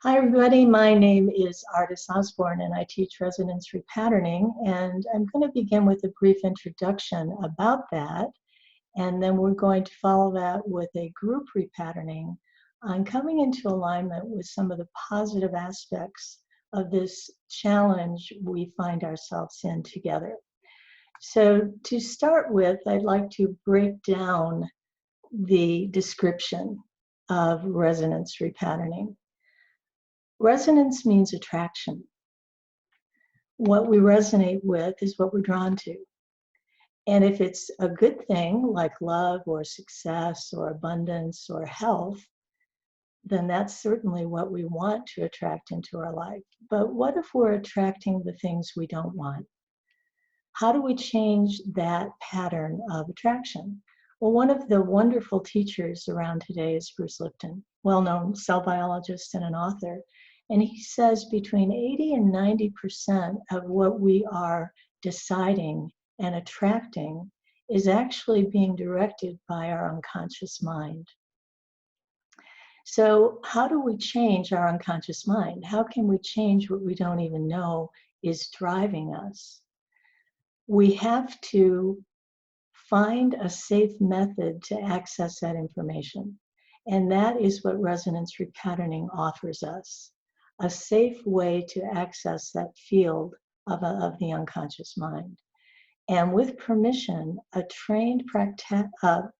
Hi, everybody. My name is Artis Osborne, and I teach resonance repatterning. And I'm going to begin with a brief introduction about that. And then we're going to follow that with a group repatterning on coming into alignment with some of the positive aspects of this challenge we find ourselves in together. So, to start with, I'd like to break down the description of resonance repatterning. Resonance means attraction. What we resonate with is what we're drawn to. And if it's a good thing, like love or success or abundance or health, then that's certainly what we want to attract into our life. But what if we're attracting the things we don't want? How do we change that pattern of attraction? Well, one of the wonderful teachers around today is Bruce Lipton, well-known cell biologist and an author. And he says between 80 and 90% of what we are deciding and attracting is actually being directed by our unconscious mind. So how do we change our unconscious mind? How can we change what we don't even know is driving us? We have to find a safe method to access that information. And that is what resonance repatterning offers us, a safe way to access that field of the unconscious mind. And with permission, a trained practitioner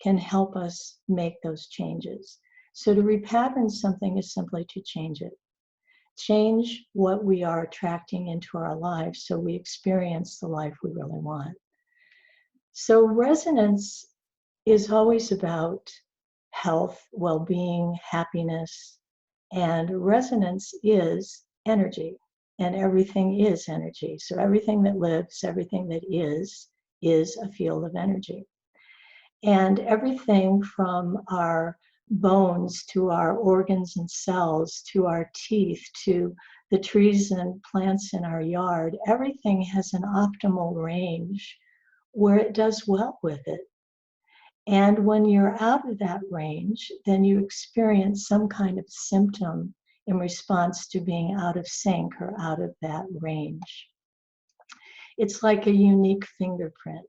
can help us make those changes. So to repattern something is simply to change it. Change what we are attracting into our lives so we experience the life we really want. So resonance is always about health, well-being, happiness, and resonance is energy, and everything is energy. So everything that lives, everything that is a field of energy. And everything from our bones to our organs and cells to our teeth to the trees and plants in our yard, everything has an optimal range where it does well with it. And when you're out of that range, then you experience some kind of symptom in response to being out of sync or out of that range. It's like a unique fingerprint.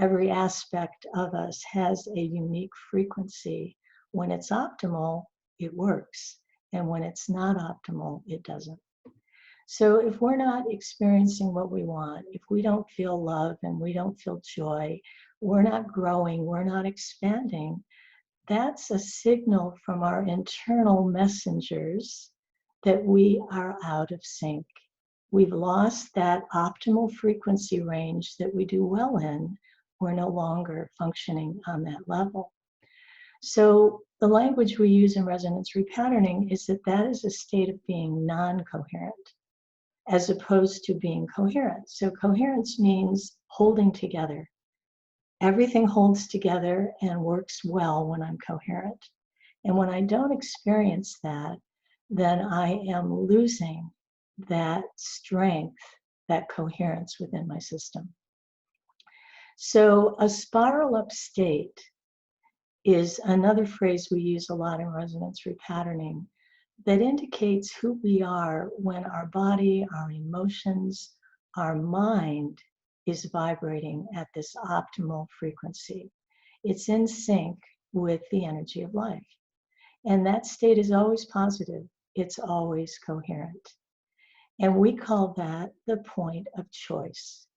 Every aspect of us has a unique frequency. When it's optimal, it works. And when it's not optimal, it doesn't. So if we're not experiencing what we want, if we don't feel love and we don't feel joy, we're not growing, we're not expanding, that's a signal from our internal messengers that we are out of sync. We've lost that optimal frequency range that we do well in. We're no longer functioning on that level. So the language we use in resonance repatterning is that is a state of being non-coherent as opposed to being coherent. So coherence means holding together. Everything holds together and works well when I'm coherent. And when I don't experience that, then I am losing that strength, that coherence within my system. So a spiral up state is another phrase we use a lot in resonance repatterning that indicates who we are when our body, our emotions, our mind is vibrating at this optimal frequency. It's in sync with the energy of life. And that state is always positive. It's always coherent. And we call that the point of choice.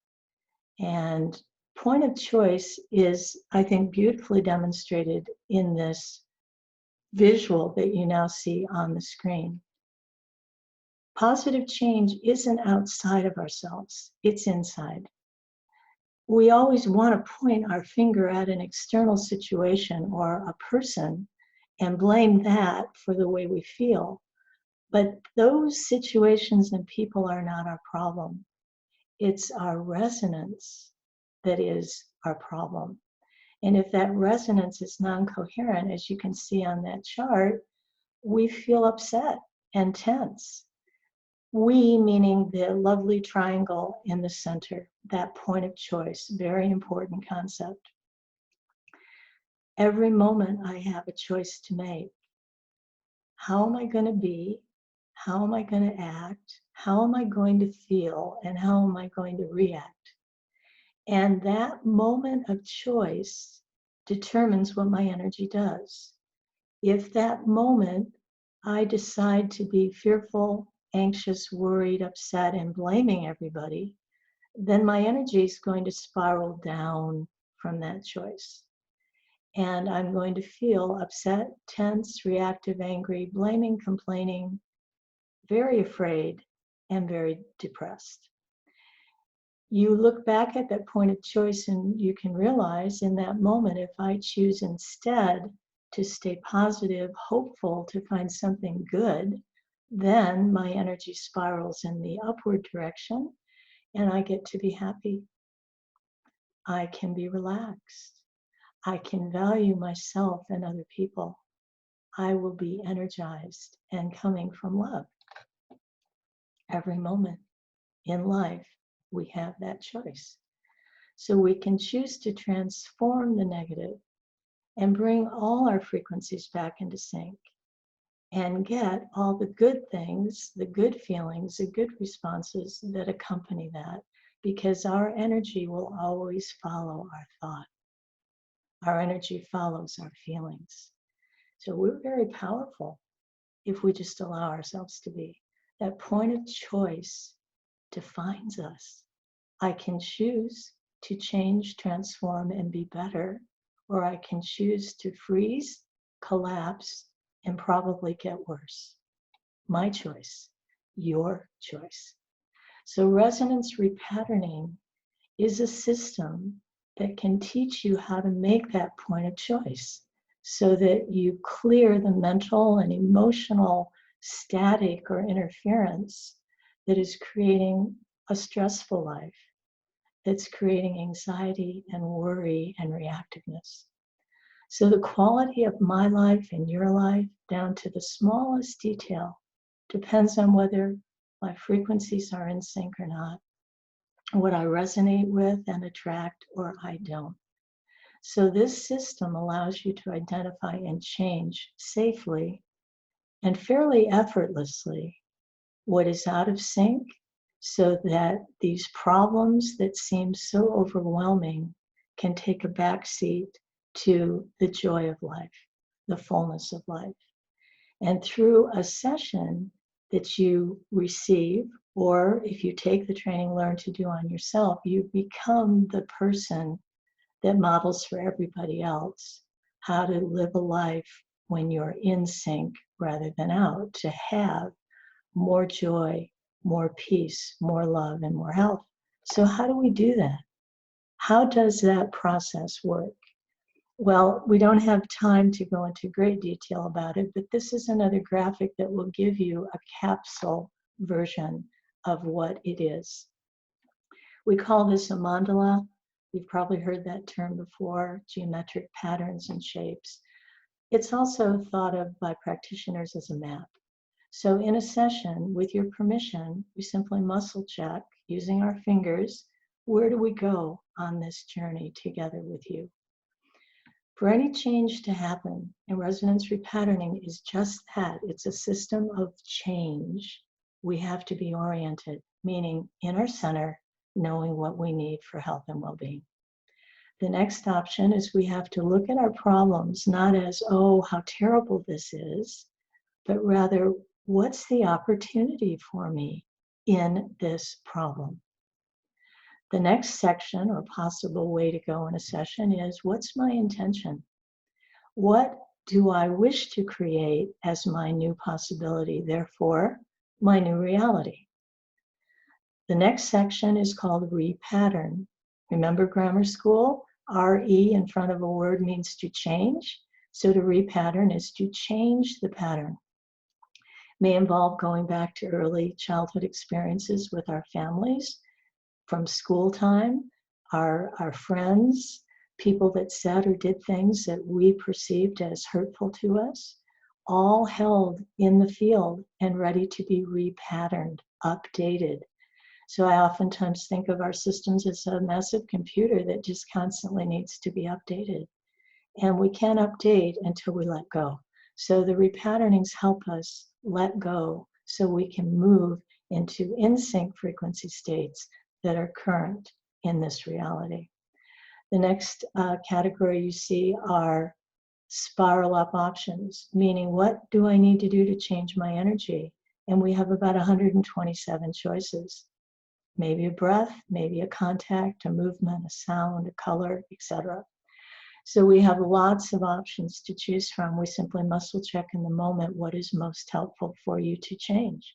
And point of choice is, I think, beautifully demonstrated in this visual that you now see on the screen. Positive change isn't outside of ourselves, it's inside. We always want to point our finger at an external situation or a person and blame that for the way we feel. But those situations and people are not our problem. It's our resonance that is our problem. And if that resonance is non-coherent, as you can see on that chart, we feel upset and tense. We, meaning the lovely triangle in the center, that point of choice, very important concept. Every moment I have a choice to make. How am I going to be? How am I going to act? How am I going to feel? And how am I going to react? And that moment of choice determines what my energy does. If that moment I decide to be fearful, anxious, worried, upset, and blaming everybody, then my energy is going to spiral down from that choice. And I'm going to feel upset, tense, reactive, angry, blaming, complaining, very afraid, and very depressed. You look back at that point of choice and you can realize in that moment, if I choose instead to stay positive, hopeful, to find something good, then my energy spirals in the upward direction and I get to be happy. I can be relaxed. I can value myself and other people. I will be energized and coming from love. Every moment in life, we have that choice. So we can choose to transform the negative and bring all our frequencies back into sync and get all the good things, the good feelings, the good responses that accompany that, because our energy will always follow our thought. Our energy follows our feelings. So we're very powerful if we just allow ourselves to be. That point of choice defines us. I can choose to change, transform, and be better, or I can choose to freeze, collapse, and probably get worse. My choice, your choice. So resonance repatterning is a system that can teach you how to make that point of choice so that you clear the mental and emotional static or interference that is creating a stressful life, that's creating anxiety and worry and reactiveness. So the quality of my life and your life, down to the smallest detail, depends on whether my frequencies are in sync or not, what I resonate with and attract or I don't. So this system allows you to identify and change safely and fairly effortlessly what is out of sync, so that these problems that seem so overwhelming can take a back seat to the joy of life, the fullness of life. And through a session that you receive, or if you take the training, learn to do on yourself, you become the person that models for everybody else how to live a life when you're in sync rather than out, to have more joy, more peace, more love, and more health. So how do we do that? How does that process work? Well, we don't have time to go into great detail about it, but this is another graphic that will give you a capsule version of what it is. We call this a mandala. You've probably heard that term before, geometric patterns and shapes. It's also thought of by practitioners as a map. So in a session, with your permission, we simply muscle check using our fingers. Where do we go on this journey together with you? For any change to happen, and resonance repatterning is just that. It's a system of change. We have to be oriented, meaning in our center, knowing what we need for health and well-being. The next option is we have to look at our problems not as, oh, how terrible this is, but rather, what's the opportunity for me in this problem? The next section or possible way to go in a session is, what's my intention? What do I wish to create as my new possibility, therefore, my new reality? The next section is called repattern. Remember grammar school? R-E in front of a word means to change. So to repattern is to change the pattern. May involve going back to early childhood experiences with our families, from school time, our friends, people that said or did things that we perceived as hurtful to us, all held in the field and ready to be repatterned, updated. So I oftentimes think of our systems as a massive computer that just constantly needs to be updated. And we can't update until we let go. So the repatternings help us let go so we can move into in-sync frequency states that are current in this reality. The next category you see are spiral up options, meaning what do I need to do to change my energy? And we have about 127 choices. Maybe a breath, maybe a contact, a movement, a sound, a color, etc. So we have lots of options to choose from. We simply muscle check in the moment what is most helpful for you to change.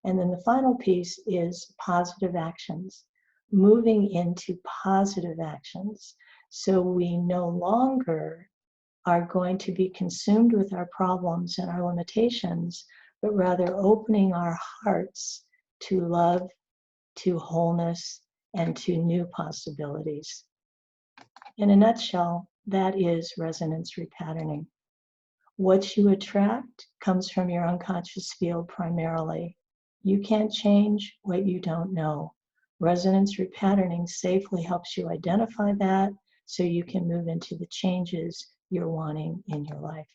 And then the final piece is positive actions, moving into positive actions. So we no longer are going to be consumed with our problems and our limitations, but rather opening our hearts to love, to wholeness, and to new possibilities. In a nutshell, that is resonance repatterning. What you attract comes from your unconscious field primarily. You can't change what you don't know. Resonance repatterning safely helps you identify that so you can move into the changes you're wanting in your life.